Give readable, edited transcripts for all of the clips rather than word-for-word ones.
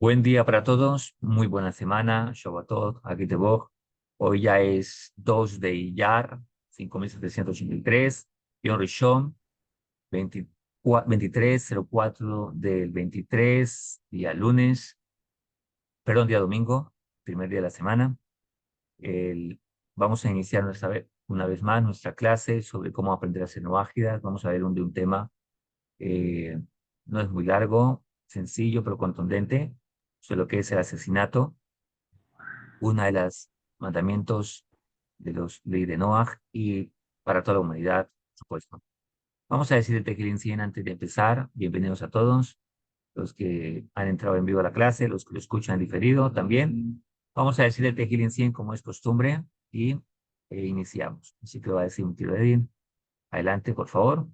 Buen día para todos, muy buena semana, Shabbatot, Hag Boj. Hoy ya es 2 de Iyar, 5783, Yom Rishon, 2304 del 23, día lunes, perdón, día domingo, primer día de la semana. El- Vamos a iniciar una vez más nuestra clase sobre cómo aprender a hacer noágidas. Vamos a ver de un tema, eh, no es muy largo, sencillo pero contundente, sobre lo que es el asesinato, una de las mandamientos de los leyes de Noah y para toda la humanidad, por supuesto. Vamos a decir el Tejilín 100 antes de empezar. Bienvenidos a todos, los que han entrado en vivo a la clase, los que lo escuchan diferido también. Vamos a decir el Tejilín 100 como es costumbre y iniciamos. Así que va a decir un tiro de Edin. Adelante, por favor.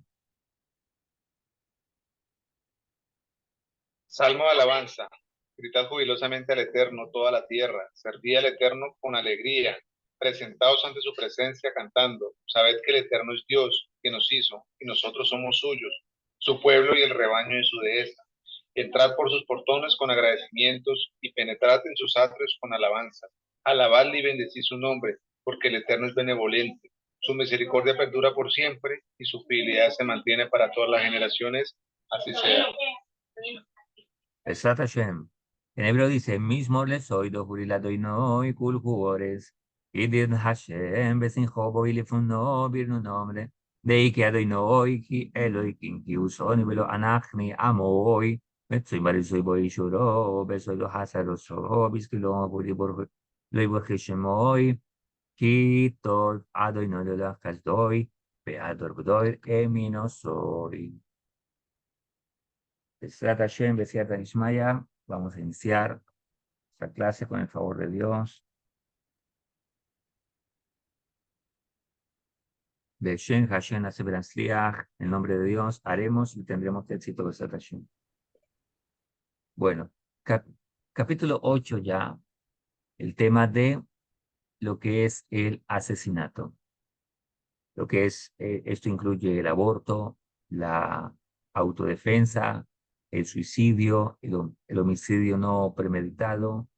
Salmo de alabanza. Gritad jubilosamente al Eterno toda la tierra. Servid al Eterno con alegría. Presentaos ante su presencia cantando. Sabed que el Eterno es Dios, que nos hizo, y nosotros somos suyos, su pueblo y el rebaño de su dehesa. Entrad por sus portones con agradecimientos y penetrad en sus atrios con alabanza. Alabadle y bendecid su nombre, porque el Eterno es benevolente. Su misericordia perdura por siempre y su fidelidad se mantiene para todas las generaciones. Así sea. Besat Hashem. En hebreo dice, mismo les soy do jurilado y no y kul jugores. Y dir Hashem besin jobo y lifuno birnu nombre. De Ike adoy no hoy ki eloi ki usoni velo anachni amo hoy. Metsoy marisoy boy shuro, besoy lo hasaroso, biskilo buri bor lo ibor hoy. Ki tod adoy no lo la kasdoy. Be ador bdoy emino soy. Besat Hashem, Besiat Ishmaya. Vamos a iniciar esta clase con el favor de Dios. Beshem Hashem Aseberansliach, en nombre de Dios, haremos y tendremos éxito. Besat Hashem. Bueno, cap- capítulo 8 ya, el tema de lo que es el asesinato. Lo que es, esto incluye el aborto, la autodefensa, el suicidio, el homicidio no premeditado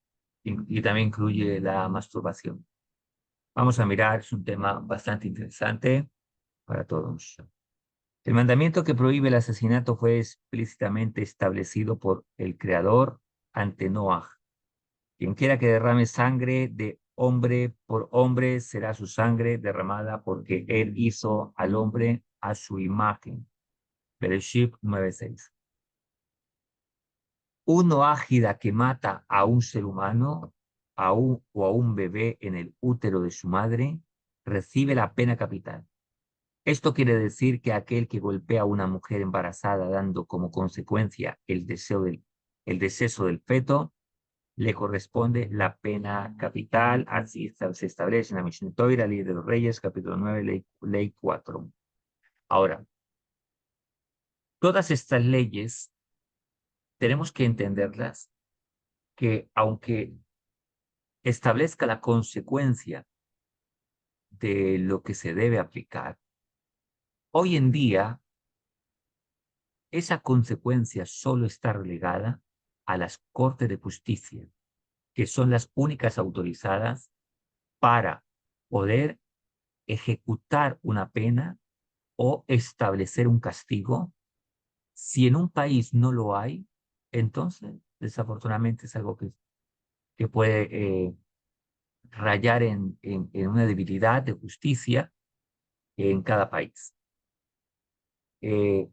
y también incluye la masturbación. Vamos a mirar, es un tema bastante interesante para todos. El mandamiento que prohíbe el asesinato fue explícitamente establecido por el Creador ante Noah. Quien quiera que derrame sangre de hombre por hombre será su sangre derramada porque él hizo al hombre a su imagen. Bereshit 9:6. Uno ágida que mata a un ser humano o a un bebé en el útero de su madre recibe la pena capital. Esto quiere decir que aquel que golpea a una mujer embarazada dando como consecuencia el deceso del feto, le corresponde la pena capital. Así se establece en la Mishneh Torah, Ley de los Reyes, capítulo 9, ley 4. Ahora, todas estas leyes tenemos que entenderlas que aunque establezca la consecuencia de lo que se debe aplicar, hoy en día esa consecuencia solo está relegada a las Cortes de Justicia, que son las únicas autorizadas para poder ejecutar una pena o establecer un castigo. Si en un país no lo hay, entonces desafortunadamente es algo que puede rayar en una debilidad de justicia en cada país.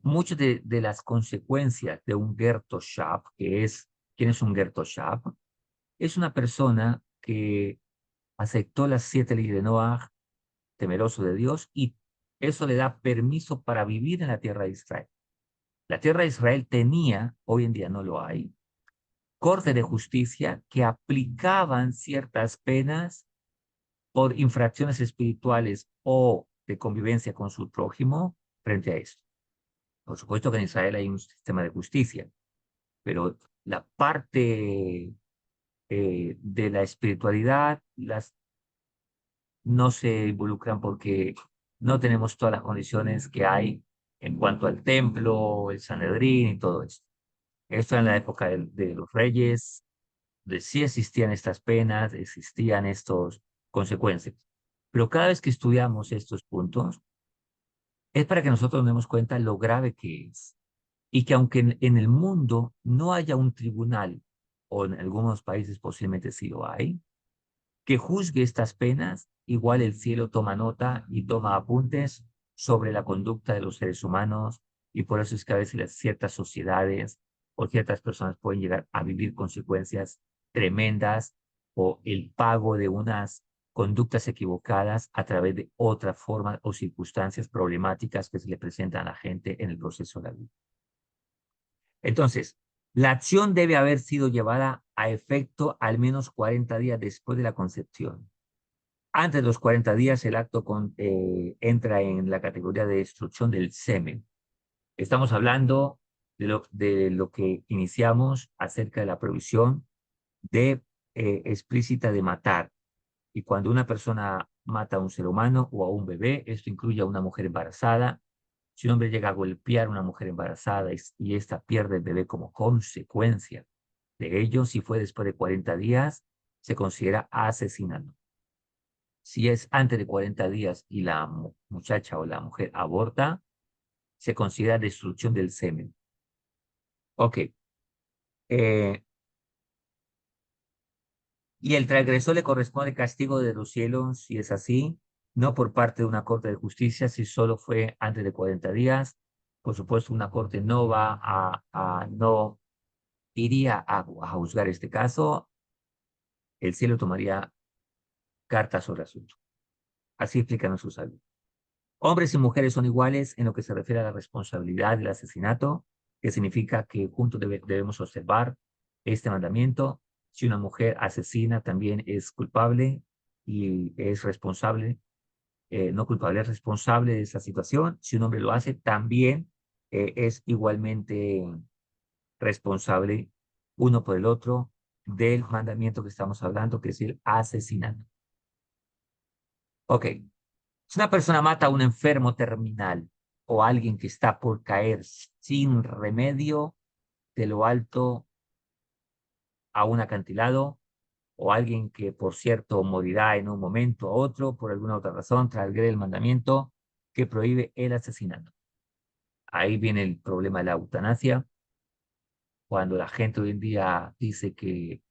Muchas de las consecuencias de un Gerto Shab, ¿quién es un Gerto Shab? Es una persona que aceptó las 7 leyes de Noah, temeroso de Dios, y eso le da permiso para vivir en la tierra de Israel. La tierra de Israel tenía, hoy en día no lo hay, corte de justicia que aplicaban ciertas penas por infracciones espirituales o de convivencia con su prójimo frente a esto. Por supuesto que en Israel hay un sistema de justicia, pero la parte de la espiritualidad no se involucran porque no tenemos todas las condiciones que hay en cuanto al templo, el Sanedrín y todo esto. Esto en la época de los reyes de sí existían estas penas, existían estas consecuencias. Pero cada vez que estudiamos estos puntos, es para que nosotros nos demos cuenta lo grave que es. Y que aunque en el mundo no haya un tribunal, o en algunos países posiblemente sí lo hay, que juzgue estas penas, igual el cielo toma nota y toma apuntes sobre la conducta de los seres humanos, y por eso es que a veces ciertas sociedades o ciertas personas pueden llegar a vivir consecuencias tremendas o el pago de unas conductas equivocadas a través de otra forma o circunstancias problemáticas que se le presentan a la gente en el proceso de la vida. Entonces, la acción debe haber sido llevada a efecto al menos 40 días después de la concepción. Antes de los 40 días, el acto entra en la categoría de destrucción del semen. Estamos hablando de lo que iniciamos acerca de la prohibición de, explícita de matar. Y cuando una persona mata a un ser humano o a un bebé, esto incluye a una mujer embarazada. Si un hombre llega a golpear a una mujer embarazada y ésta pierde el bebé como consecuencia de ello, si fue después de 40 días, se considera asesinato. Si es antes de 40 días y la muchacha o la mujer aborta, se considera destrucción del semen. Ok. Y el transgresor le corresponde castigo de los cielos, si es así, no por parte de una corte de justicia, si solo fue antes de 40 días. Por supuesto, una corte no va no iría a juzgar este caso. El cielo tomaría cartas sobre el asunto. Así explican sus sabios. Hombres y mujeres son iguales en lo que se refiere a la responsabilidad del asesinato, que significa que juntos debemos observar este mandamiento. Si una mujer asesina, también es culpable y es responsable, no culpable, es responsable de esa situación. Si un hombre lo hace, también es igualmente responsable uno por el otro del mandamiento que estamos hablando, que es el asesinato. Ok. Si una persona mata a un enfermo terminal o a alguien que está por caer sin remedio de lo alto a un acantilado, o alguien que, por cierto, morirá en un momento u otro por alguna otra razón, transgrede el mandamiento que prohíbe el asesinato. Ahí viene el problema de la eutanasia, cuando la gente hoy en día dice que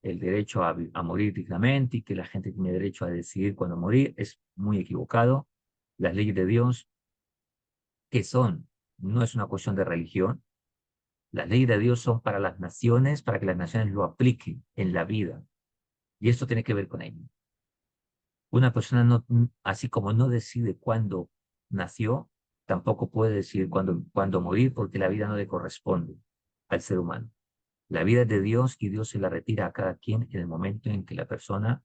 el derecho a morir dignamente y que la gente tiene derecho a decidir cuándo morir, es muy equivocado. Las leyes de Dios, ¿qué son? No es una cuestión de religión. Las leyes de Dios son para las naciones, para que las naciones lo apliquen en la vida. Y esto tiene que ver con ello. Una persona, no, así como no decide cuándo nació, tampoco puede decidir cuándo morir, porque la vida no le corresponde al ser humano. La vida es de Dios y Dios se la retira a cada quien en el momento en que la persona,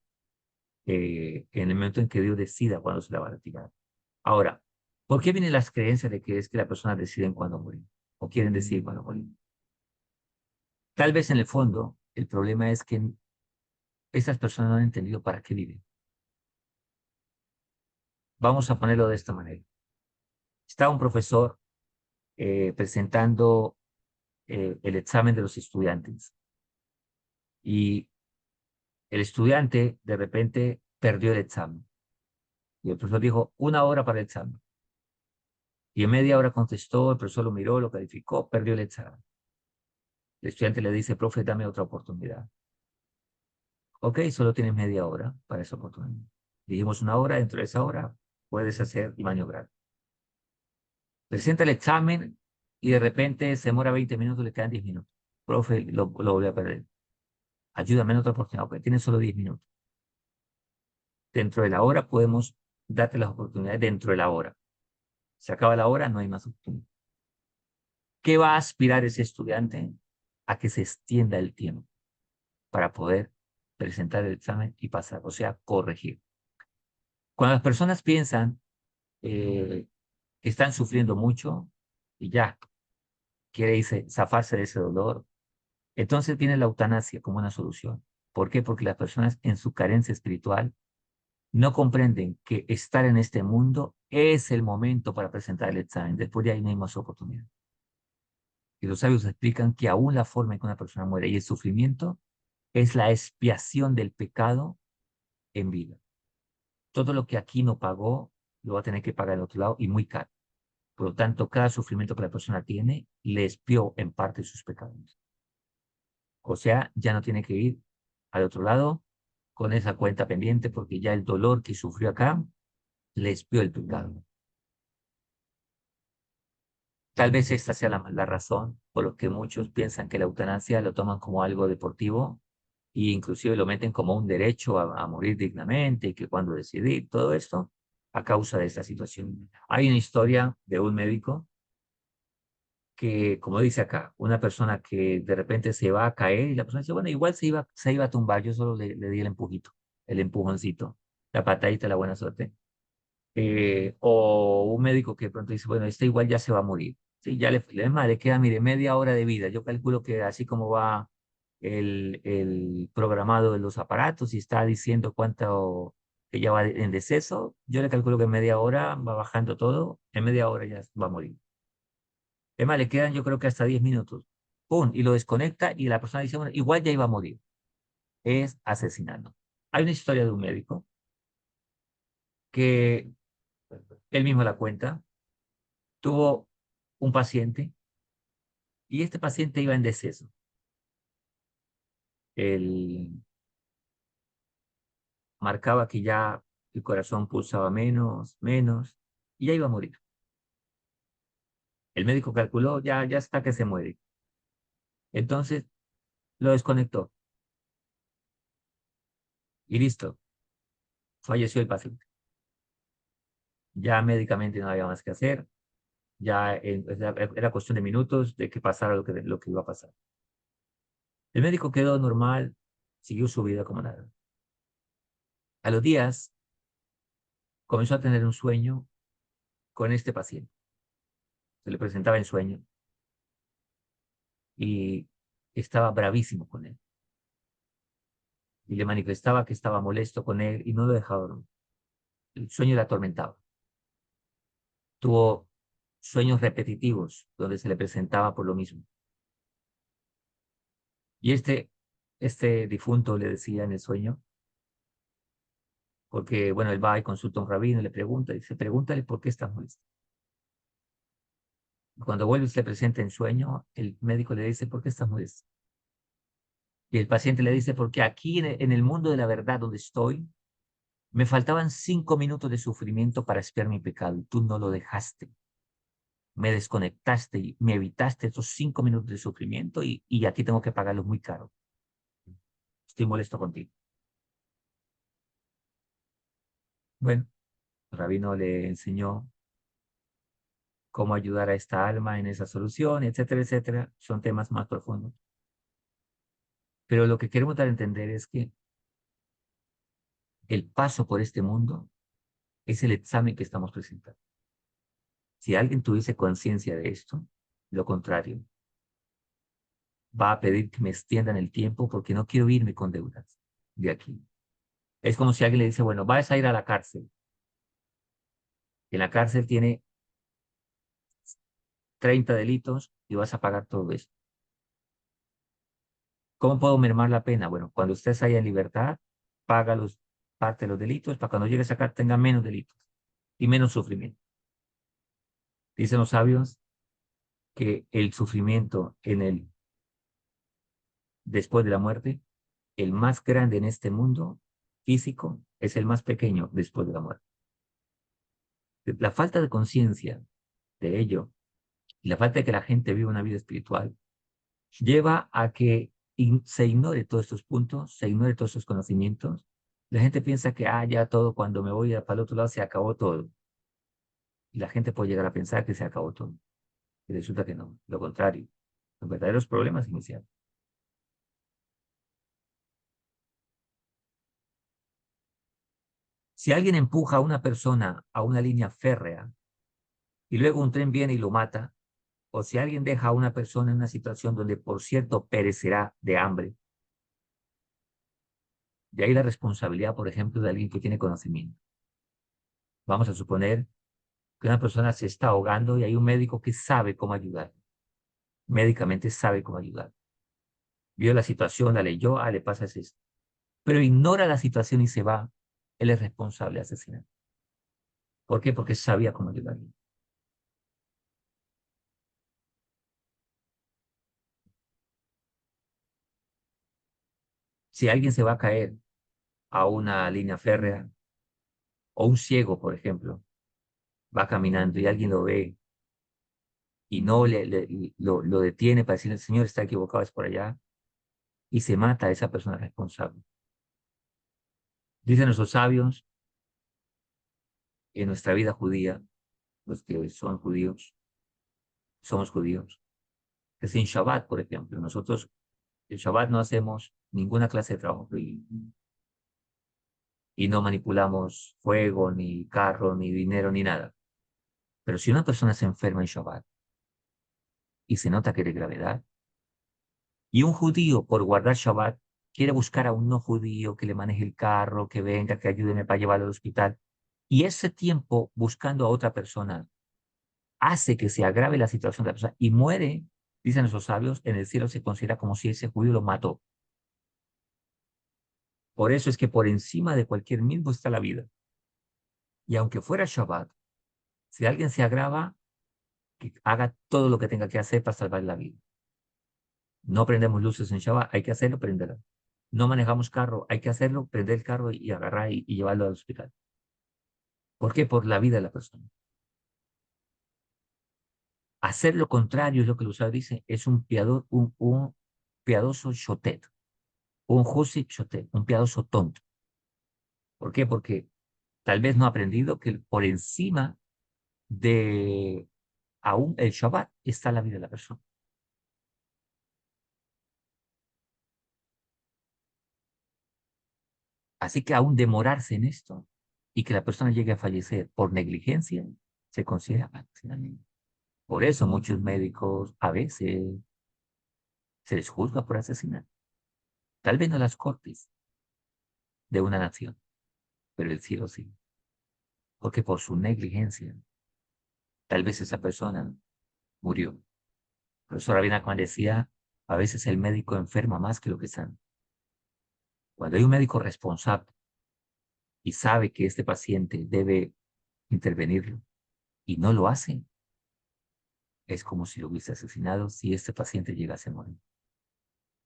en el momento en que Dios decida cuándo se la va a retirar. Ahora, ¿por qué vienen las creencias de que es que las personas deciden cuándo morir o quieren decidir cuándo morir? Tal vez en el fondo el problema es que estas personas no han entendido para qué viven. Vamos a ponerlo de esta manera. Está un profesor presentando el examen de los estudiantes y el estudiante de repente perdió el examen. Y el profesor dijo, 1 hora para el examen. Y en media hora contestó, el profesor lo miró, lo calificó, perdió el examen. El estudiante le dice, profe, dame otra oportunidad. Ok, solo tienes media hora para esa oportunidad. Dijimos 1 hora, dentro de esa hora puedes hacer y maniobrar. Presenta el examen y de repente se demora 20 minutos, le quedan 10 minutos. Profe, lo volví a perder. Ayúdame en otra oportunidad, porque tienes solo 10 minutos. Dentro de la hora podemos darte las oportunidades dentro de la hora. Se acaba la hora, no hay más oportunidad. ¿Qué va a aspirar ese estudiante? A que se extienda el tiempo para poder presentar el examen y pasar, o sea, corregir. Cuando las personas piensan que están sufriendo mucho y ya quiere irse, zafarse de ese dolor, entonces viene la eutanasia como una solución. ¿Por qué? Porque las personas en su carencia espiritual no comprenden que estar en este mundo es el momento para presentar el examen. Después de ahí no hay más oportunidad. Y los sabios explican que aún la forma en que una persona muere y el sufrimiento es la expiación del pecado en vida. Todo lo que aquí no pagó, lo va a tener que pagar en otro lado y muy caro. Por lo tanto, cada sufrimiento que la persona tiene, le expió en parte sus pecados. O sea, ya no tiene que ir al otro lado con esa cuenta pendiente porque ya el dolor que sufrió acá le expió el pecado. Tal vez esta sea la razón por lo que muchos piensan que la eutanasia lo toman como algo deportivo e inclusive lo meten como un derecho a morir dignamente y que cuando decidir todo esto a causa de esta situación. Hay una historia de un médico que, como dice acá, una persona que de repente se va a caer y la persona dice, bueno, igual se iba a tumbar, yo solo le di el empujito, el empujoncito, la patadita, la buena suerte. O un médico que de pronto dice, bueno, este igual ya se va a morir. Sí, ya le queda, mire, media hora de vida. Yo calculo que así como va el programado de los aparatos y está diciendo cuánto que ya va en deceso, yo le calculo que en media hora va bajando todo, en media hora ya va a morir. Es más, le quedan yo creo que hasta 10 minutos. ¡Pum! Y lo desconecta y la persona dice, bueno, igual ya iba a morir. Es asesinando. Hay una historia de un médico que él mismo la cuenta. Tuvo un paciente y este paciente iba en deceso. Él marcaba que ya el corazón pulsaba menos, menos y ya iba a morir. El médico calculó, ya está que se muere. Entonces lo desconectó y listo, falleció el paciente. Ya médicamente no había más que hacer, ya era cuestión de minutos de que pasara lo que iba a pasar. El médico quedó normal, siguió su vida como nada. A los días comenzó a tener un sueño con este paciente. Se le presentaba en sueño y estaba bravísimo con él. Y le manifestaba que estaba molesto con él y no lo dejaba dormir. El sueño le atormentaba. Tuvo sueños repetitivos donde se le presentaba por lo mismo. Y este difunto le decía en el sueño, porque, bueno, él va y consulta a un rabino y le pregunta, y dice, pregúntale por qué está molesto. Cuando vuelve y se le presenta en sueño, el médico le dice, ¿por qué estás molesto? Y el paciente le dice, porque aquí en el mundo de la verdad donde estoy, me faltaban 5 minutos de sufrimiento para expiar mi pecado y tú no lo dejaste. Me desconectaste y me evitaste esos 5 minutos de sufrimiento y aquí tengo que pagarlo muy caro. Estoy molesto contigo. Bueno, el rabino le enseñó cómo ayudar a esta alma en esa solución, etcétera, etcétera. Son temas más profundos. Pero lo que queremos dar a entender es que el paso por este mundo es el examen que estamos presentando. Si alguien tuviese conciencia de esto, lo contrario, va a pedir que me extiendan el tiempo porque no quiero irme con deudas de aquí. Es como si alguien le dice, bueno, vas a ir a la cárcel. En la cárcel tiene 30 delitos y vas a pagar todo esto. ¿Cómo puedo mermar la pena? Bueno, cuando estés ahí en libertad, paga parte de los delitos para cuando llegues acá tenga menos delitos y menos sufrimiento. Dicen los sabios que el sufrimiento después de la muerte, el más grande en este mundo físico, es el más pequeño después de la muerte. La falta de conciencia de ello y la falta de que la gente viva una vida espiritual lleva a que se ignore todos estos puntos, se ignore todos estos conocimientos. La gente piensa que, ya todo, cuando me voy para el otro lado se acabó todo. Y la gente puede llegar a pensar que se acabó todo. Y resulta que no, lo contrario. Los verdaderos problemas iniciales. Si alguien empuja a una persona a una línea férrea y luego un tren viene y lo mata, o si alguien deja a una persona en una situación donde, por cierto, perecerá de hambre, de ahí la responsabilidad, por ejemplo, de alguien que tiene conocimiento. Vamos a suponer que una persona se está ahogando y hay un médico que sabe cómo ayudar. Médicamente sabe cómo ayudar. vio la situación, la leyó, le pasa esto. Pero ignora la situación y se va, él es responsable de asesinar. ¿Por qué? Porque sabía cómo llegaría. Si alguien se va a caer a una línea férrea, o un ciego, por ejemplo, va caminando y alguien lo ve y no lo detiene para decirle, el Señor está equivocado, es por allá, y se mata a esa persona responsable. Dicen nuestros sabios, en nuestra vida judía, los que son judíos, somos judíos, que sin Shabbat, por ejemplo, nosotros el Shabbat no hacemos ninguna clase de trabajo y no manipulamos fuego, ni carro, ni dinero, ni nada. Pero si una persona se enferma en Shabbat y se nota que es de gravedad, y un judío por guardar Shabbat quiere buscar a un no judío que le maneje el carro, que venga, que ayúdeme para llevarlo al hospital, y ese tiempo buscando a otra persona hace que se agrave la situación de la persona y muere, dicen nuestros sabios, en el cielo se considera como si ese judío lo mató. Por eso es que por encima de cualquier mismo está la vida. Y aunque fuera Shabbat, si alguien se agrava, que haga todo lo que tenga que hacer para salvar la vida. No prendemos luces en Shabbat, hay que hacerlo, prenderlo. No manejamos carro, hay que hacerlo, prender el carro y agarrar y llevarlo al hospital. ¿Por qué? Por la vida de la persona. Hacer lo contrario es lo que el usuario dice, es un piadoso shotet, un Josip shotet, un piadoso tonto. ¿Por qué? Porque tal vez no ha aprendido que por encima de aún el Shabbat está la vida de la persona. Así que aún demorarse en esto y que la persona llegue a fallecer por negligencia se considera asesinato. Por eso muchos médicos a veces se les juzga por asesinato. Tal vez no las cortes de una nación, pero el cielo sí. Porque por su negligencia, tal vez esa persona murió. El profesor Rabbi Nachman decía, a veces el médico enferma más que lo que sana. Cuando hay un médico responsable y sabe que este paciente debe intervenirlo y no lo hace, es como si lo hubiese asesinado si este paciente llegase a morir.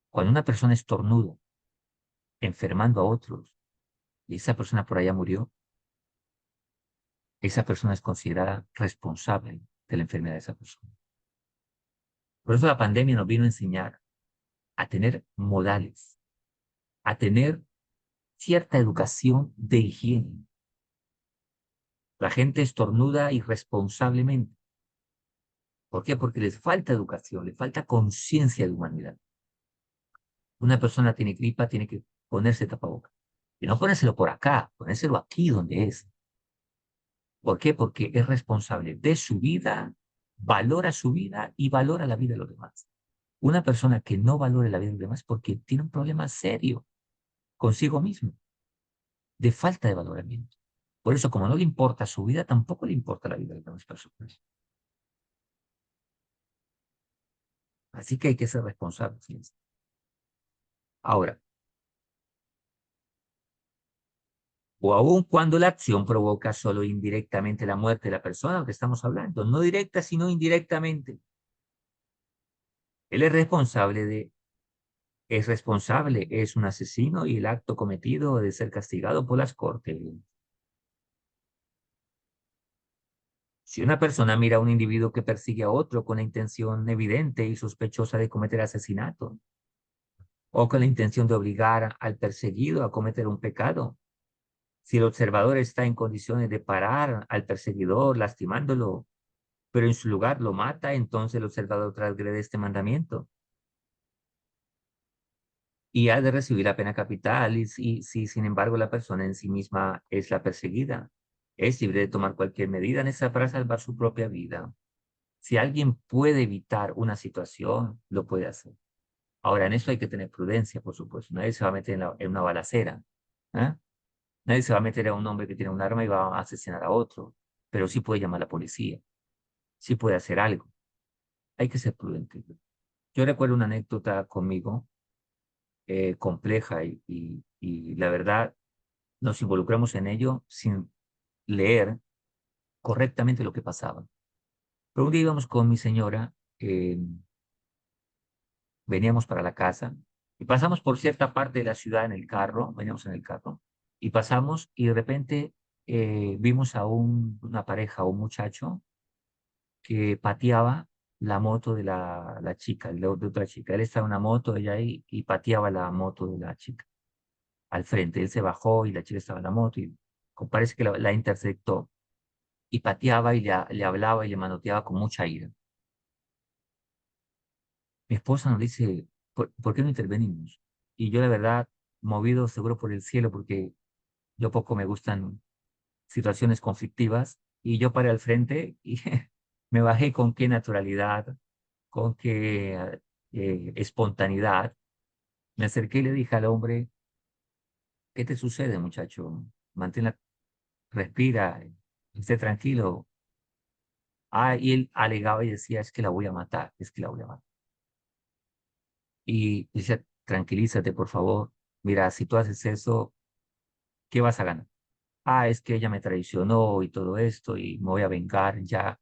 Cuando una persona estornuda, enfermando a otros, y esa persona por allá murió, esa persona es considerada responsable de la enfermedad de esa persona. Por eso la pandemia nos vino a enseñar a tener modales, a tener cierta educación de higiene. La gente estornuda irresponsablemente. ¿Por qué? Porque les falta educación, les falta conciencia de humanidad. Una persona tiene gripa, tiene que ponerse tapabocas. Y no ponérselo por acá, ponérselo aquí donde es. ¿Por qué? Porque es responsable de su vida, valora su vida y valora la vida de los demás. Una persona que no valore la vida de los demás porque tiene un problema serio consigo mismo, de falta de valoramiento. Por eso, como no le importa su vida, tampoco le importa la vida de las demás personas. Así que hay que ser responsables. ¿Sí? Ahora, o aun cuando la acción provoca solo indirectamente la muerte de la persona de la que estamos hablando, no directa, sino indirectamente. Él es responsable, es un asesino y el acto cometido de ser castigado por las cortes. Si una persona mira a un individuo que persigue a otro con la intención evidente y sospechosa de cometer asesinato, o con la intención de obligar al perseguido a cometer un pecado, si el observador está en condiciones de parar al perseguidor lastimándolo, pero en su lugar lo mata, entonces el observador transgrede este mandamiento y ha de recibir la pena capital. Y si, sin embargo, la persona en sí misma es la perseguida, es libre de tomar cualquier medida necesaria para salvar su propia vida. Si alguien puede evitar una situación, lo puede hacer. Ahora, en eso hay que tener prudencia, por supuesto. Nadie se va a meter en una balacera. ¿Eh? Nadie se va a meter a un hombre que tiene un arma y va a asesinar a otro. Pero sí puede llamar a la policía. Sí puede hacer algo. Hay que ser prudente. Yo recuerdo una anécdota conmigo. compleja y la verdad nos involucramos en ello sin leer correctamente lo que pasaba. Pero un día íbamos con mi señora, veníamos para la casa y pasamos por cierta parte de la ciudad en el carro, veníamos en el carro, y pasamos y de repente vimos a una pareja, un muchacho que pateaba la moto de la chica, de otra chica. Él estaba en una moto, ella ahí, y pateaba la moto de la chica al frente. Él se bajó y la chica estaba en la moto y parece que la interceptó y pateaba y le hablaba y le manoteaba con mucha ira. Mi esposa nos dice, ¿por qué no intervenimos? Y yo, la verdad, movido seguro por el cielo, porque yo poco me gustan situaciones conflictivas, y yo paré al frente y me bajé con qué naturalidad, con qué espontaneidad. Me acerqué y le dije al hombre, ¿qué te sucede, muchacho? Respira, esté tranquilo. Y él alegaba y decía, es que la voy a matar, es que la voy a matar. Y decía, tranquilízate, por favor. Mira, si tú haces eso, ¿qué vas a ganar? Es que ella me traicionó y todo esto y me voy a vengar, ya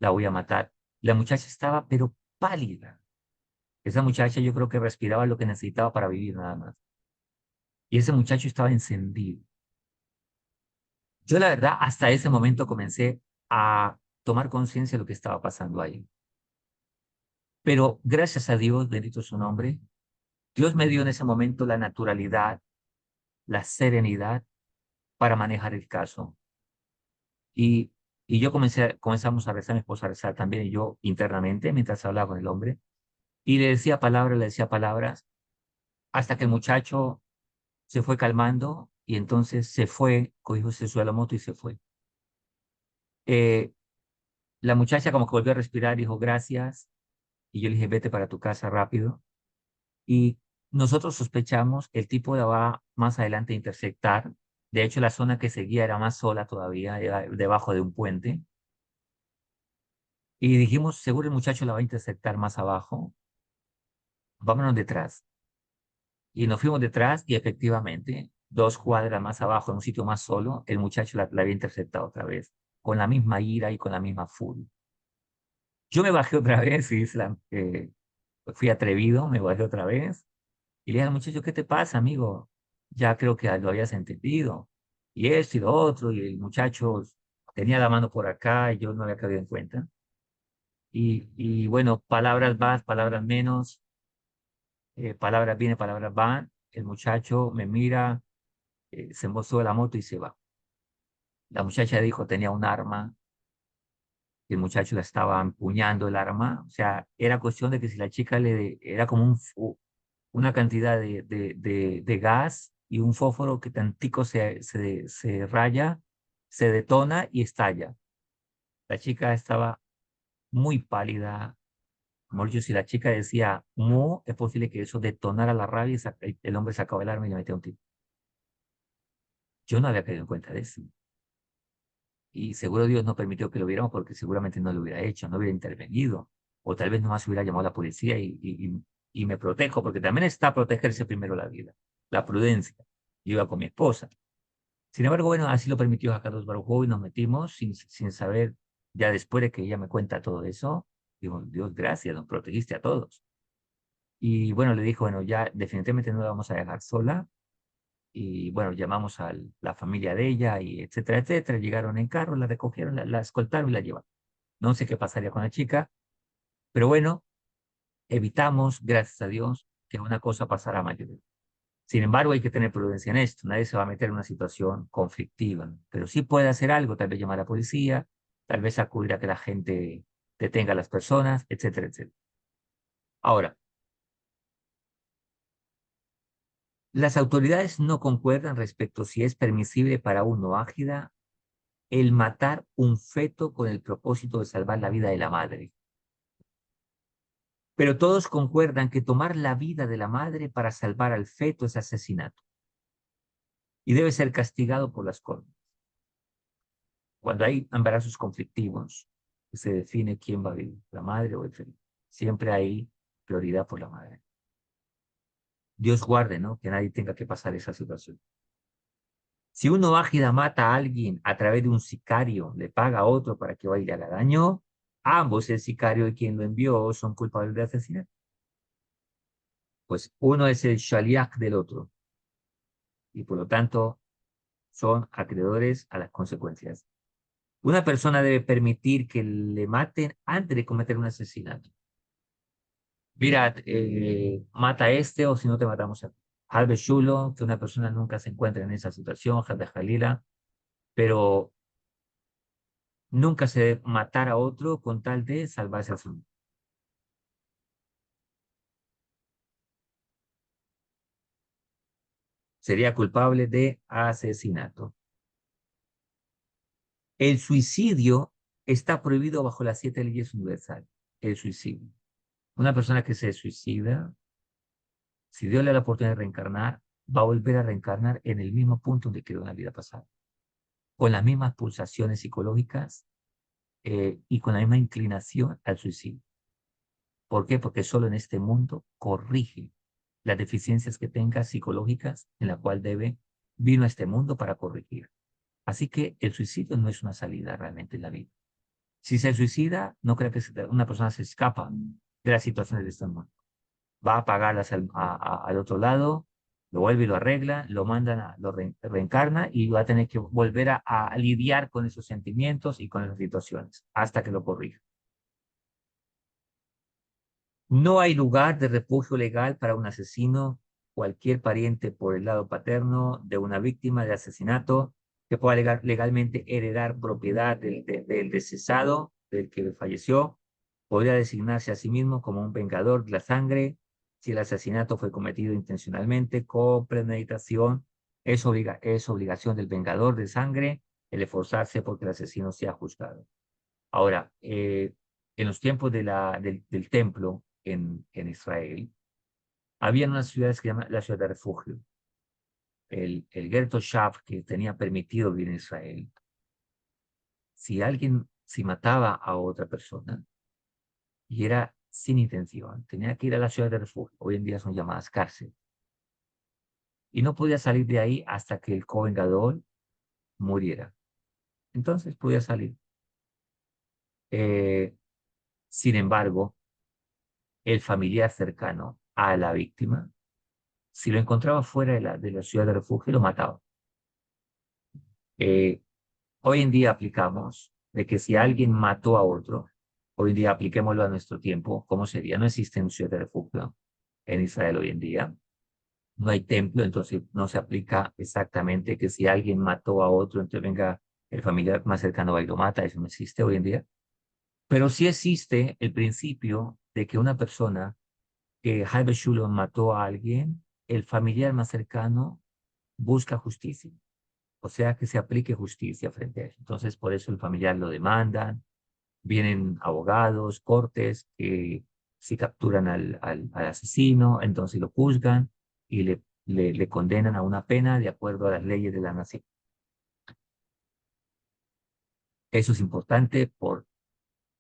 la voy a matar. La muchacha estaba, pero pálida. Esa muchacha yo creo que respiraba lo que necesitaba para vivir nada más. Y ese muchacho estaba encendido. Yo la verdad, hasta ese momento comencé a tomar conciencia de lo que estaba pasando ahí. Pero gracias a Dios, bendito su nombre, Dios me dio en ese momento la naturalidad, la serenidad para manejar el caso. Y, y yo comenzamos a rezar, mi esposa a rezar también, y yo internamente, mientras hablaba con el hombre, y le decía palabras, hasta que el muchacho se fue calmando, y entonces se fue, cogió, se subió a la moto y se fue. Eh, la muchacha como que volvió a respirar, dijo gracias, y yo le dije, vete para tu casa rápido. Y nosotros sospechamos, el tipo de va más adelante a intersectar. De hecho, la zona que seguía era más sola todavía, era debajo de un puente. Y dijimos, seguro el muchacho la va a intersectar más abajo, vámonos detrás. Y nos fuimos detrás y efectivamente, 2 cuadras más abajo, en un sitio más solo, el muchacho la había interceptado otra vez, con la misma ira y con la misma furia. Yo me bajé otra vez y fui atrevido, me bajé otra vez y le dije al muchacho, ¿qué te pasa, amigo? Ya creo que lo habías entendido. Y esto y lo otro, y el muchacho tenía la mano por acá y yo no había caído en cuenta. Y bueno, palabras más, palabras menos, palabras vienen, palabras van. El muchacho me mira, se mostró de la moto y se va. La muchacha dijo tenía un arma, y el muchacho la estaba empuñando el arma. O sea, era cuestión de que si la chica era como una cantidad de gas y un fósforo que tantico se raya, se detona y estalla. La chica estaba muy pálida. Mejor dicho, si la chica decía mu, es posible que eso detonara la rabia y el hombre sacaba el arma y le metía un tiro. Yo no había caído en cuenta de eso. Y seguro Dios no permitió que lo viéramos porque seguramente no lo hubiera hecho, no hubiera intervenido. O tal vez nomás hubiera llamado a la policía y me protejo, porque también está protegerse primero la vida, la prudencia. Yo iba con mi esposa. Sin embargo, bueno, así lo permitió Carlos Barujo y nos metimos sin saber, ya después de que ella me cuenta todo eso, digo, Dios, gracias, nos protegiste a todos. Y bueno, le dijo, bueno, ya definitivamente no la vamos a dejar sola. Y bueno, llamamos a la familia de ella y etcétera, etcétera. Llegaron en carro, la recogieron, la escoltaron y la llevaron. No sé qué pasaría con la chica, pero bueno, evitamos, gracias a Dios, que una cosa pasara a mayor. Sin embargo, hay que tener prudencia en esto. Nadie se va a meter en una situación conflictiva, pero sí puede hacer algo, tal vez llamar a la policía, tal vez acudir a que la gente detenga a las personas, etcétera, etcétera. Ahora, las autoridades no concuerdan respecto si es permisible para uno ágida el matar un feto con el propósito de salvar la vida de la madre. Pero todos concuerdan que tomar la vida de la madre para salvar al feto es asesinato y debe ser castigado por las cortes. Cuando hay embarazos conflictivos, se define quién va a vivir, la madre o el feto. Siempre hay prioridad por la madre. Dios guarde, ¿no? Que nadie tenga que pasar esa situación. Si uno ágida mata a alguien a través de un sicario, le paga a otro para que vaya y le haga daño, ambos, el sicario y quien lo envió, son culpables de asesinato. Pues uno es el shaliach del otro y por lo tanto son acreedores a las consecuencias. Una persona debe permitir que le maten antes de cometer un asesinato. Mira, mata a este o si no te matamos a ti. Halbe Shulo, que una persona nunca se encuentre en esa situación, Halbe Jalila, pero nunca se debe matar a otro con tal de salvarse a su vida. Sería culpable de asesinato. El suicidio está prohibido bajo las 7 leyes universales. El suicidio. Una persona que se suicida, si Dios le da la oportunidad de reencarnar, va a volver a reencarnar en el mismo punto donde quedó en la vida pasada, con las mismas pulsaciones psicológicas y con la misma inclinación al suicidio. ¿Por qué? Porque solo en este mundo corrige las deficiencias que tenga psicológicas en la cual vino a este mundo para corregir. Así que el suicidio no es una salida realmente en la vida. Si se suicida, no creo que una persona se escapa de las situaciones de este mundo. Va a pagarlas al otro lado, lo vuelve y lo arregla, lo mandan, reencarna y va a tener que volver a lidiar con esos sentimientos y con esas situaciones hasta que lo corrija. No hay lugar de refugio legal para un asesino, cualquier pariente por el lado paterno de una víctima de asesinato que pueda legalmente heredar propiedad del descesado, del que falleció, podría designarse a sí mismo como un vengador de la sangre si el asesinato fue cometido intencionalmente, con premeditación. Es obligación del vengador de sangre el esforzarse porque el asesino sea juzgado. Ahora, en los tiempos del templo en Israel, había unas ciudades que llaman la ciudad de refugio. El Ghetto Shaf, que tenía permitido vivir en Israel, si mataba a otra persona y era sin intención, tenía que ir a la ciudad de refugio, hoy en día son llamadas cárcel, y no podía salir de ahí hasta que el Cohen Gadol muriera. Entonces podía salir. Eh, Sin embargo, el familiar cercano a la víctima, si lo encontraba fuera de la ciudad de refugio, lo mataba. Eh, Hoy en día aplicamos de que si alguien mató a otro, hoy en día apliquémoslo a nuestro tiempo, ¿cómo sería? No existe un ciudad de refugio en Israel hoy en día. No hay templo, entonces no se aplica exactamente que si alguien mató a otro, entonces venga el familiar más cercano va y lo mata. Eso no existe hoy en día. Pero sí existe el principio de que una persona que Halbe Shulam mató a alguien, el familiar más cercano busca justicia, o sea, que se aplique justicia frente a eso. Entonces, por eso el familiar lo demandan, vienen abogados, cortes, que si capturan al asesino, entonces lo juzgan y le condenan a una pena de acuerdo a las leyes de la nación. Eso es importante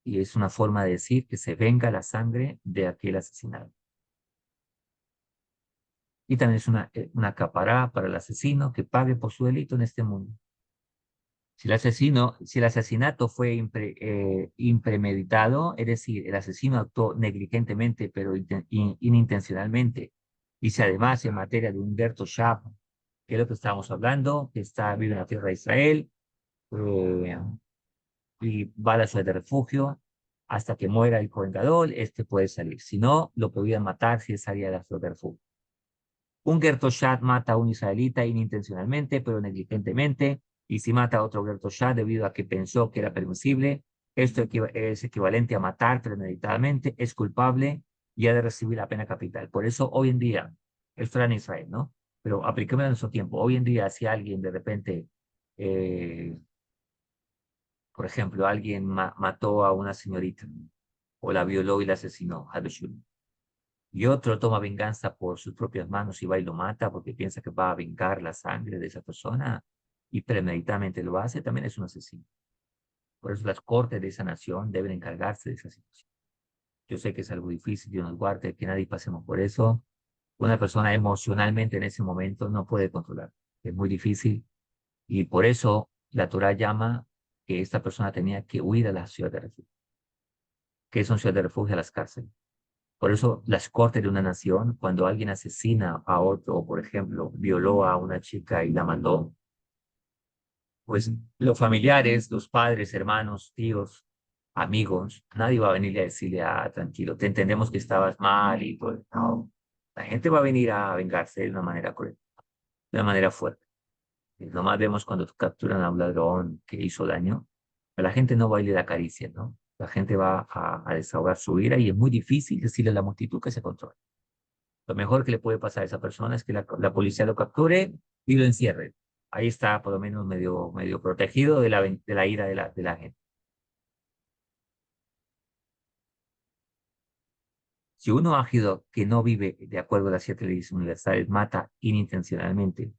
y es una forma de decir que se venga la sangre de aquel asesinado. Y también es una capará para el asesino que pague por su delito en este mundo. Si el asesinato fue impremeditado, es decir, el asesino actuó negligentemente pero inintencionalmente, y si además en materia de un Gerto Shab, que es lo que estábamos hablando, que vive en la tierra de Israel, eh, y va a la ciudad de refugio, hasta que muera el Cohen Gadol, este puede salir. Si no, lo podían matar si él salía de la ciudad de refugio. Un Gertoshat mata a un israelita inintencionalmente, pero negligentemente, y si mata a otro Gertoshat debido a que pensó que era permisible, esto es equivalente a matar premeditadamente, es culpable y ha de recibir la pena capital. Por eso hoy en día, esto era en Israel, ¿no? Pero apliquémoslo en nuestro tiempo. Hoy en día, si alguien de repente, eh, por ejemplo, alguien mató a una señorita o la violó y la asesinó, y otro toma venganza por sus propias manos y va y lo mata porque piensa que va a vengar la sangre de esa persona y premeditadamente lo hace, también es un asesino. Por eso las cortes de esa nación deben encargarse de esa situación. Yo sé que es algo difícil, Dios nos guarde, que nadie pasemos por eso, Una persona emocionalmente en ese momento no puede controlar. Es muy difícil y por eso la Torá llama que esta persona tenía que huir a la ciudad de refugio. ¿Qué es una ciudad de refugio? A las cárceles. Por eso las cortes de una nación, cuando alguien asesina a otro, o por ejemplo, violó a una chica y la mató, pues los familiares, los padres, hermanos, tíos, amigos, nadie va a venirle a decirle, ah, tranquilo, te entendemos que estabas mal y todo. No, la gente va a venir a vengarse de una manera cruel, de una manera fuerte. Y nomás vemos cuando capturan a un ladrón que hizo daño, la gente no va a ir a la caricia, ¿no? La gente va a desahogar su ira y es muy difícil decirle a la multitud que se controle. Lo mejor que le puede pasar a esa persona es que la policía lo capture y lo encierre. Ahí está por lo menos medio protegido de la ira de la gente. Si uno ágido que no vive de acuerdo a las 7 leyes universales mata inintencionalmente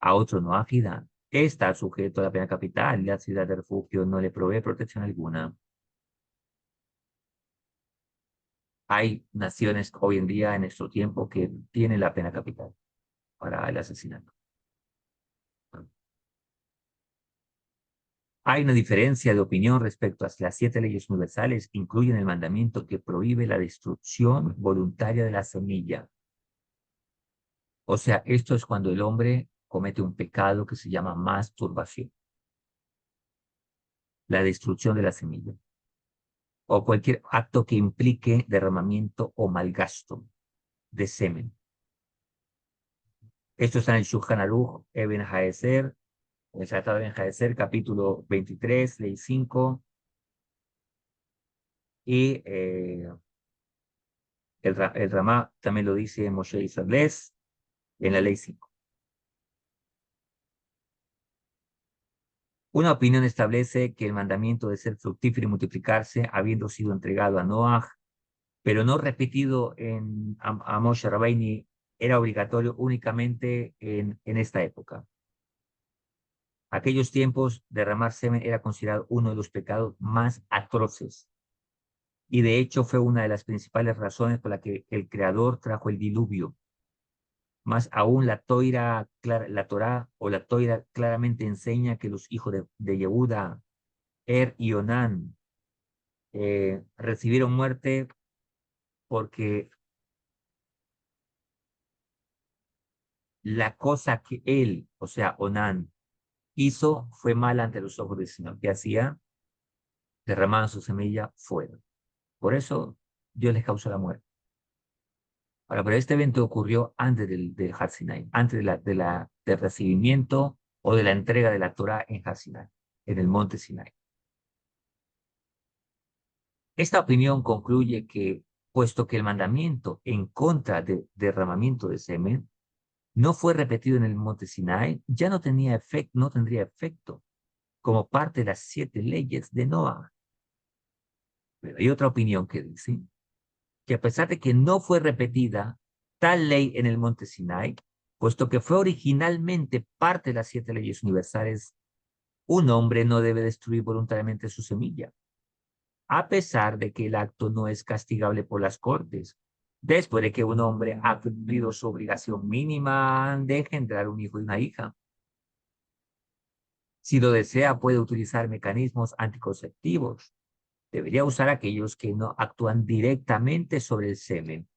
a otro no ágida, está sujeto a la pena capital y la ciudad de refugio no le provee protección alguna. Hay naciones hoy en día, en nuestro tiempo, que tienen la pena capital para el asesinato. Hay una diferencia de opinión respecto a si las 7 leyes universales incluyen el mandamiento que prohíbe la destrucción voluntaria de la semilla. O sea, esto es cuando el hombre comete un pecado que se llama masturbación, la destrucción de la semilla, o cualquier acto que implique derramamiento o malgasto de semen. Esto está en el Shulchan Aruch, Eben Haeser, en el Tratado de Eben Haeser, capítulo 23, ley 5, y el Ramá también lo dice en Moshe Isarles, en la ley 5. Una opinión establece que el mandamiento de ser fructífero y multiplicarse, habiendo sido entregado a Noah, pero no repetido a Moshe Rabbeinu, era obligatorio únicamente en esta época. Aquellos tiempos, derramar semen era considerado uno de los pecados más atroces. Y de hecho fue una de las principales razones por la que el Creador trajo el diluvio. Más aún la Torá o la Toira claramente enseña que los hijos de Yehuda, y Onán recibieron muerte porque la cosa que él, o sea, Onán, hizo fue mal ante los ojos del Señor. ¿Qué hacía? Derramaban su semilla fuera. Por eso Dios les causó la muerte. Ahora, pero este evento ocurrió antes del Har Sinai, antes del recibimiento o de la entrega de la Torah en Har Sinai, en el monte Sinai. Esta opinión concluye que, puesto que el mandamiento en contra del derramamiento de semen no fue repetido en el monte Sinai, ya no tendría efecto como parte de las 7 leyes de Noah. Pero hay otra opinión que dice que a pesar de que no fue repetida tal ley en el monte Sinai, puesto que fue originalmente parte de las 7 leyes universales, un hombre no debe destruir voluntariamente su semilla, a pesar de que el acto no es castigable por las cortes, después de que un hombre ha cumplido su obligación mínima de engendrar un hijo y una hija. Si lo desea, puede utilizar mecanismos anticonceptivos. Debería usar aquellos que no actúan directamente sobre el semen.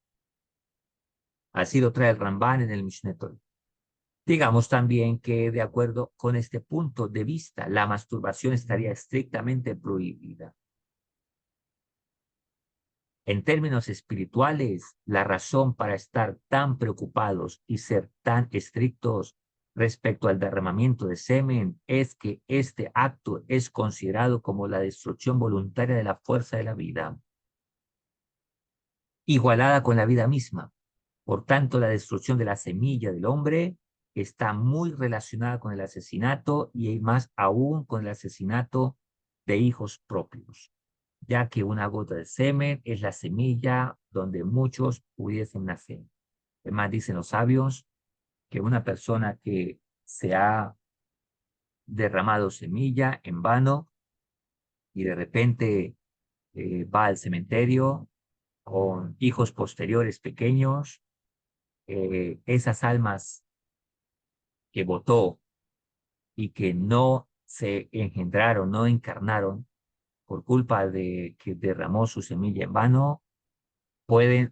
Así lo trae el Ramban en el Mishneh Torah. Digamos también que, de acuerdo con este punto de vista, la masturbación estaría estrictamente prohibida. En términos espirituales, la razón para estar tan preocupados y ser tan estrictos respecto al derramamiento de semen es que este acto es considerado como la destrucción voluntaria de la fuerza de la vida, igualada con la vida misma. Por tanto, la destrucción de la semilla del hombre está muy relacionada con el asesinato y más aún con el asesinato de hijos propios, ya que una gota de semen es la semilla donde muchos pudiesen nacer. Además, dicen los sabios que una persona que se ha derramado semilla en vano y de repente va al cementerio con hijos posteriores pequeños, esas almas que votó y que no se engendraron, no encarnaron por culpa de que derramó su semilla en vano,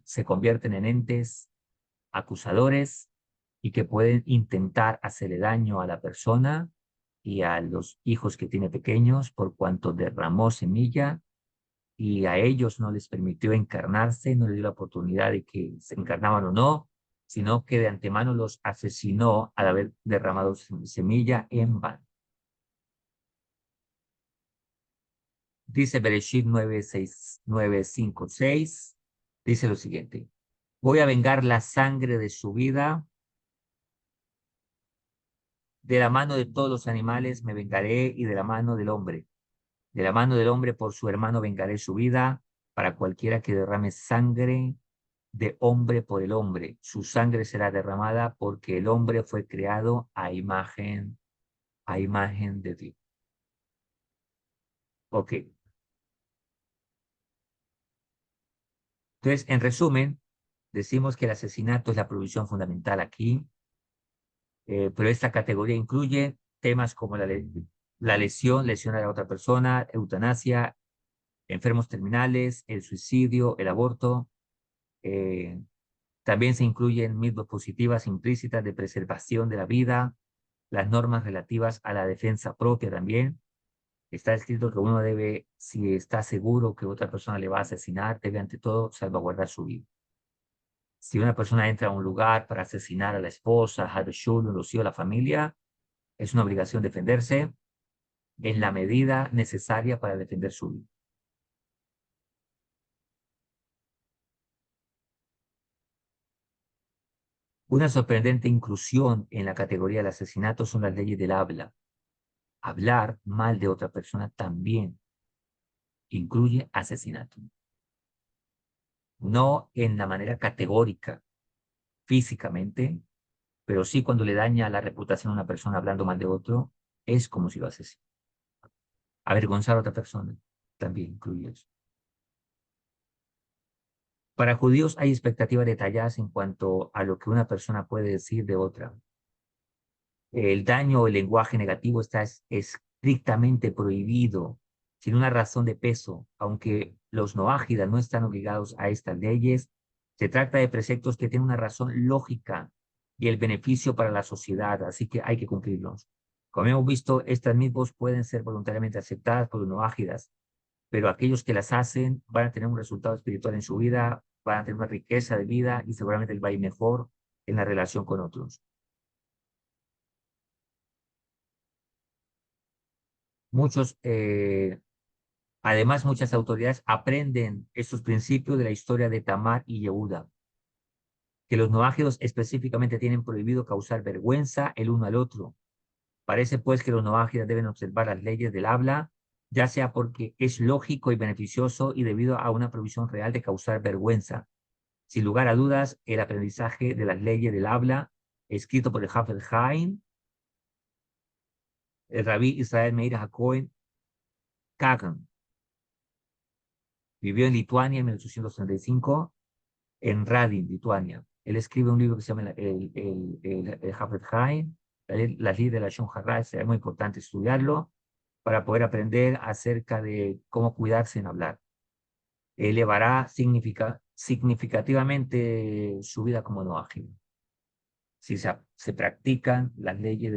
se convierten en entes acusadores y que pueden intentar hacerle daño a la persona y a los hijos que tiene pequeños por cuanto derramó semilla y a ellos no les permitió encarnarse, no les dio la oportunidad de que se encarnaban o no, sino que de antemano los asesinó al haber derramado semilla en vano. Dice Bereshit 9:5-6, dice lo siguiente: voy a vengar la sangre de su vida, de la mano de todos los animales me vengaré y de la mano del hombre. De la mano del hombre por su hermano vengaré su vida, para cualquiera que derrame sangre de hombre por el hombre. Su sangre será derramada porque el hombre fue creado a imagen de Dios. Ok. Entonces, en resumen, decimos que el asesinato es la provisión fundamental aquí, pero esta categoría incluye temas como la lesión a la otra persona, eutanasia, enfermos terminales, el suicidio, el aborto. eh, También se incluyen mismas positivas implícitas de preservación de la vida, las normas relativas a la defensa propia también. Está escrito que uno debe, si está seguro que otra persona le va a asesinar, debe ante todo salvaguardar su vida. Si una persona entra a un lugar para asesinar a la esposa, a los hijos, a la familia, es una obligación defenderse en la medida necesaria para defender su vida. Una sorprendente inclusión en la categoría del asesinato son las leyes del habla. Hablar mal de otra persona también incluye asesinato. No en la manera categórica, físicamente, pero sí cuando le daña la reputación a una persona hablando mal de otro, es como si lo asesina. Avergonzar a otra persona también incluye eso. Para judíos hay expectativas detalladas en cuanto a lo que una persona puede decir de otra. El daño o el lenguaje negativo está estrictamente prohibido, sin una razón de peso, aunque los noágidas no están obligados a estas leyes. Se trata de preceptos que tienen una razón lógica y el beneficio para la sociedad, así que hay que cumplirlos. Como hemos visto, estas mismas pueden ser voluntariamente aceptadas por los noágidas, pero aquellos que las hacen van a tener un resultado espiritual en su vida, van a tener una riqueza de vida y seguramente les va a ir mejor en la relación con otros. Muchos, además, muchas autoridades aprenden estos principios de la historia de Tamar y Yehuda, que los noágidos específicamente tienen prohibido causar vergüenza el uno al otro. Parece pues que los noágidas deben observar las leyes del habla, ya sea porque es lógico y beneficioso y debido a una provisión real de causar vergüenza. Sin lugar a dudas, el aprendizaje de las leyes del habla, escrito por el Hafez Haim, el rabí Israel Meir HaKohen Kagan, vivió en Lituania en 1835, en Radin, Lituania. Él escribe un libro que se llama el Hafez Haim, la ley de la Shon Harra. Es muy importante estudiarlo para poder aprender acerca de cómo cuidarse en hablar. Elevará significativamente su vida como no ágil. Si se practican las leyes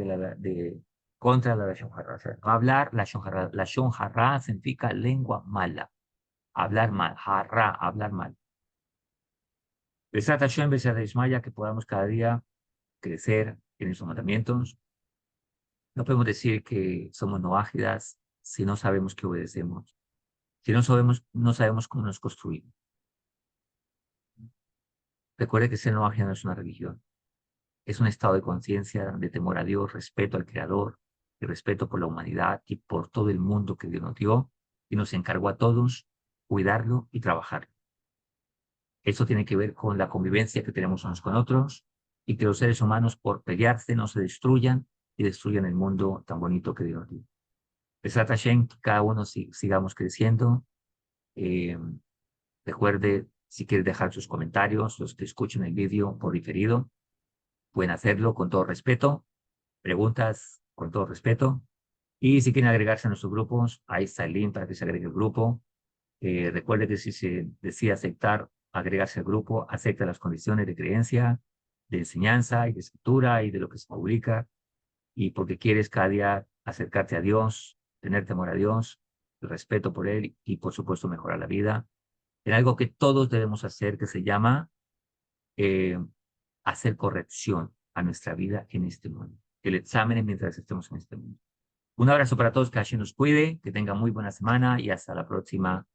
contra la Lashon Hara. O sea, no hablar, Lashon Hara significa lengua mala, hablar mal, Hara, hablar mal. Besat Hashem, Besat Ismaya, que podamos cada día crecer en esos mandamientos. No podemos decir que somos noágidas si no sabemos que obedecemos, si no sabemos cómo nos construimos. Recuerde que ser noágida no es una religión, es un estado de conciencia, de temor a Dios, respeto al Creador, y respeto por la humanidad y por todo el mundo que Dios nos dio y nos encargó a todos cuidarlo y trabajarlo. Eso tiene que ver con la convivencia que tenemos unos con otros y que los seres humanos por pelearse no se destruyan y destruyan el mundo tan bonito que Dios nos dio. Besat Hashem, que cada uno sigamos creciendo. Eh, Recuerde Si quieren dejar sus comentarios, los que escuchen el vídeo por diferido, pueden hacerlo con todo respeto. Preguntas con todo respeto. Y si quieren agregarse a nuestros grupos, ahí está el link para que se agregue el grupo. Recuerde que si se decide aceptar, agregarse al grupo, acepta las condiciones de creencia, de enseñanza y de escritura y de lo que se publica. Y porque quieres cada día acercarte a Dios, tener temor a Dios, el respeto por Él y por supuesto mejorar la vida. En algo que todos debemos hacer que se llama eh, hacer corrección a nuestra vida en este mundo. El examen mientras estemos en este mundo. Un abrazo para todos, que Hashem nos cuide, que tengan muy buena semana y hasta la próxima.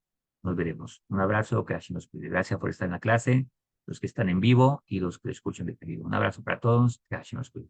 Nos veremos. Un abrazo, que Hashem nos cuide. Gracias por estar en la clase, los que están en vivo y los que escuchan de pedido. Un abrazo para todos, que Hashem nos cuide.